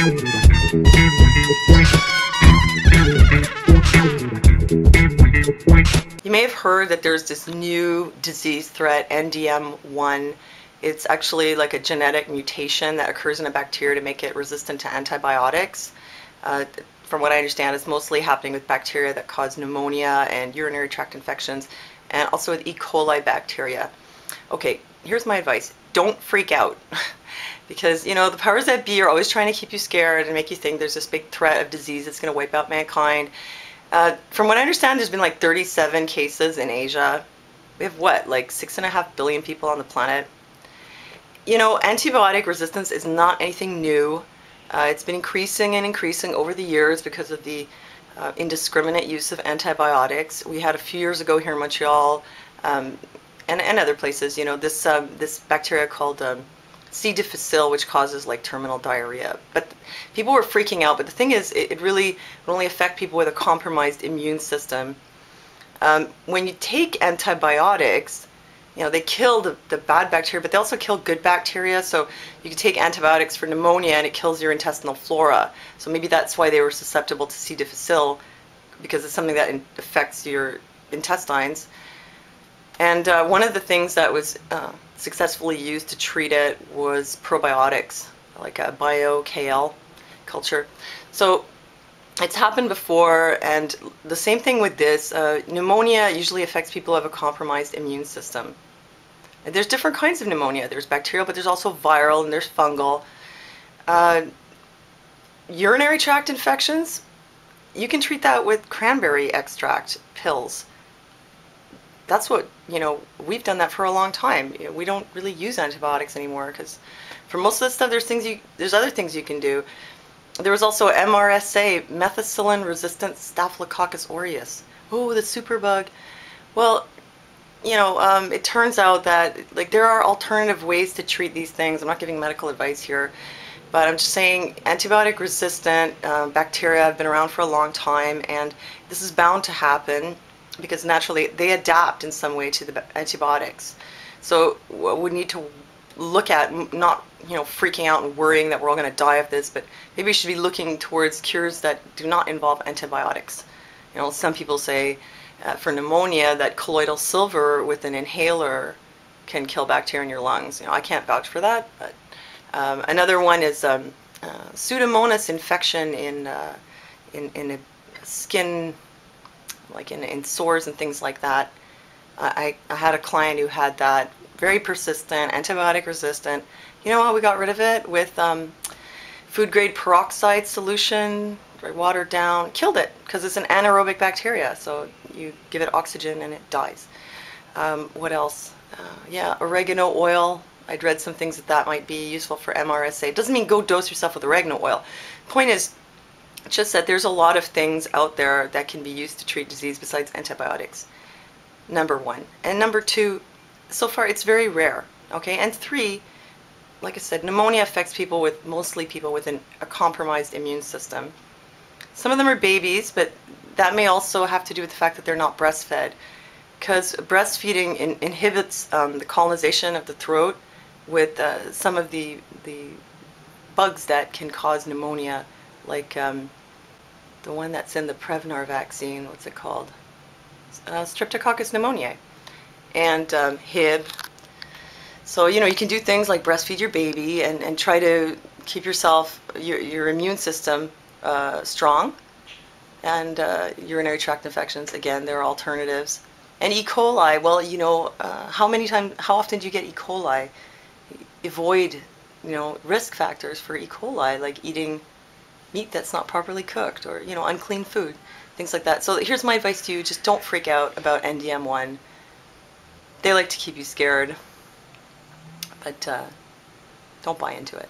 You may have heard that there's this new disease threat, NDM-1. It's actually like a genetic mutation that occurs in a bacteria to make it resistant to antibiotics. From what I understand, it's mostly happening with bacteria that cause pneumonia and urinary tract infections, and also with E. coli bacteria. Okay, here's my advice. Don't freak out. Because, you know, the powers that be are always trying to keep you scared and make you think there's this big threat of disease that's going to wipe out mankind. From what I understand, there's been like 37 cases in Asia. We have what, like 6.5 billion people on the planet? You know, antibiotic resistance is not anything new. It's been increasing and increasing over the years because of the indiscriminate use of antibiotics. We had a few years ago here in Montreal and other places, you know, this bacteria called C. difficile, which causes like terminal diarrhea. But people were freaking out. But the thing is, it really would only affect people with a compromised immune system. When you take antibiotics, you know, they kill the bad bacteria, but they also kill good bacteria. So you can take antibiotics for pneumonia and it kills your intestinal flora. So maybe that's why they were susceptible to C. difficile, because it's something that affects your intestines. And one of the things that was successfully used to treat it was probiotics, like a bio-KL culture. So it's happened before, and the same thing with this. Pneumonia usually affects people who have a compromised immune system. And there's different kinds of pneumonia. There's bacterial, but there's also viral, and there's fungal. Urinary tract infections, you can treat that with cranberry extract pills. That's what, you know, we've done that for a long time. You know, we don't really use antibiotics anymore because for most of the stuff, there's other things you can do. There was also MRSA, methicillin-resistant Staphylococcus aureus. Oh, the superbug. Well, you know, it turns out that like there are alternative ways to treat these things. I'm not giving medical advice here, but I'm just saying antibiotic-resistant bacteria have been around for a long time, and this is bound to happen because naturally they adapt in some way to the antibiotics. So we need to look at, not, you know, freaking out and worrying that we're all going to die of this, but maybe we should be looking towards cures that do not involve antibiotics. You know, some people say for pneumonia that colloidal silver with an inhaler can kill bacteria in your lungs. You know, I can't vouch for that, but another one is Pseudomonas infection in a skin, like in sores and things like that. I had a client who had that, very persistent, antibiotic resistant. You know how we got rid of it? With food grade peroxide solution, watered down, killed it because it's an anaerobic bacteria. So you give it oxygen and it dies. What else? Yeah, oregano oil. I'd read some things that might be useful for MRSA. It doesn't mean go dose yourself with oregano oil. Point is, just that there's a lot of things out there that can be used to treat disease besides antibiotics. Number one. And number two, so far it's very rare. Okay, and three, like I said, pneumonia affects mostly people with a compromised immune system. Some of them are babies, but that may also have to do with the fact that they're not breastfed, because breastfeeding inhibits the colonization of the throat with some of the bugs that can cause pneumonia, like the one that's in the Prevnar vaccine. What's it called? Streptococcus pneumoniae, and Hib. So, you know, you can do things like breastfeed your baby and try to keep your immune system strong. And urinary tract infections, again, there are alternatives. And E. coli, well, you know, how often do you get E. coli? Avoid, you know, risk factors for E. coli, like eating meat that's not properly cooked, or, you know, unclean food, things like that. So here's my advice to you: just don't freak out about NDM-1. They like to keep you scared, but don't buy into it.